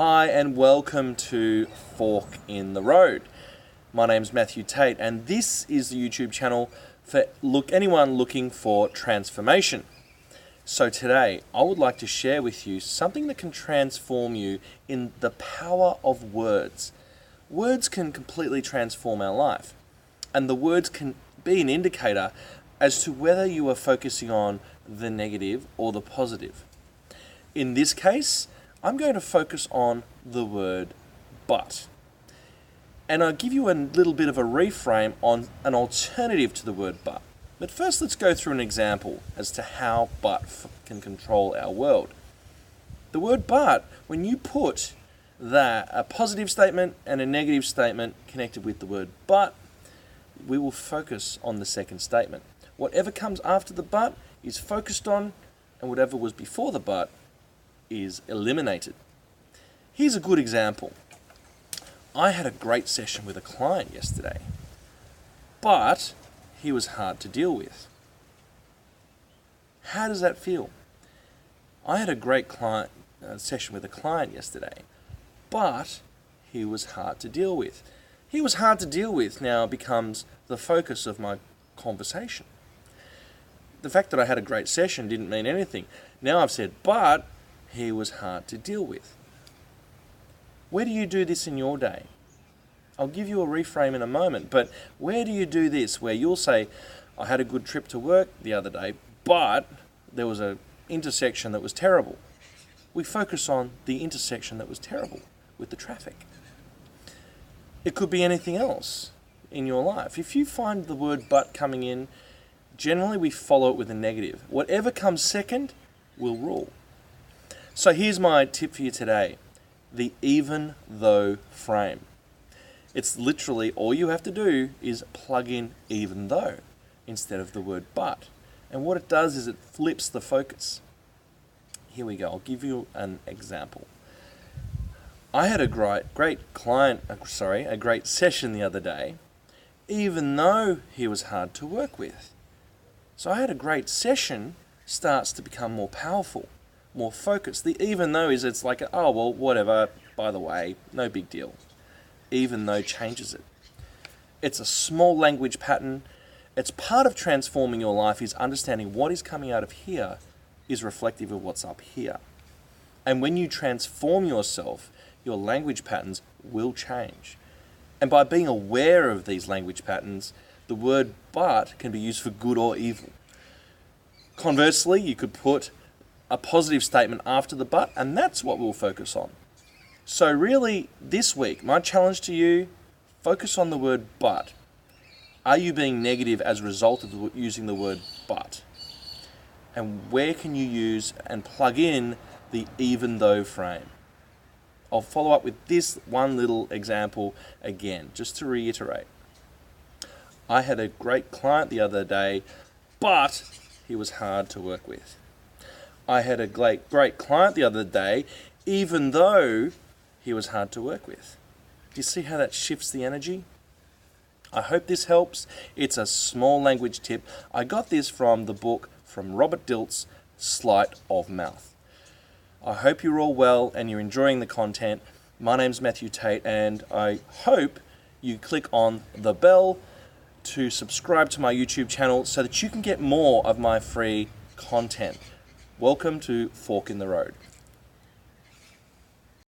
Hi and welcome to Fork in the Road. My name's Matthew Tate and this is the YouTube channel for anyone looking for transformation. So today I would like to share with you something that can transform you in the power of words. Words can completely transform our life, and the words can be an indicator as to whether you are focusing on the negative or the positive. In this case, I'm going to focus on the word but. And I'll give you a little bit of a reframe on an alternative to the word but. But first, let's go through an example as to how but can control our world. The word but, when you put a positive statement and a negative statement connected with the word but, we will focus on the second statement. Whatever comes after the but is focused on, and whatever was before the but is eliminated. Here's a good example. I had a great session with a client yesterday, but he was hard to deal with. How does that feel? I had a great session with a client yesterday, but he was hard to deal with. He was hard to deal with now becomes the focus of my conversation. The fact that I had a great session didn't mean anything. Now I've said, but he was hard to deal with. Where do you do this in your day? I'll give you a reframe in a moment, but where do you do this where you'll say, I had a good trip to work the other day, but there was an intersection that was terrible. We focus on the intersection that was terrible with the traffic. It could be anything else in your life. If you find the word but coming in, generally we follow it with a negative. Whatever comes second will rule. So here's my tip for you today, the even though frame. It's literally all you have to do is plug in even though instead of the word but. And what it does is it flips the focus. Here we go, I'll give you an example. I had a great session the other day, even though he was hard to work with. So I had a great session starts to become more powerful, more focused. The even though is it's like, oh, well, whatever, by the way, no big deal. Even though changes it. It's a small language pattern. It's part of transforming your life is understanding what is coming out of here is reflective of what's up here. And when you transform yourself, your language patterns will change. And by being aware of these language patterns, the word but can be used for good or evil. Conversely, you could put a positive statement after the but, and that's what we'll focus on. So really, this week, my challenge to you, focus on the word but. Are you being negative as a result of using the word but? And where can you use and plug in the even though frame? I'll follow up with this one little example again, just to reiterate. I had a great client the other day, but he was hard to work with. I had a great client the other day, even though he was hard to work with. Do you see how that shifts the energy? I hope this helps. It's a small language tip. I got this from the book from Robert Dilts, Sleight of Mouth. I hope you're all well and you're enjoying the content. My name's Matthew Tate and I hope you click on the bell to subscribe to my YouTube channel so that you can get more of my free content. Welcome to Fork in the Road.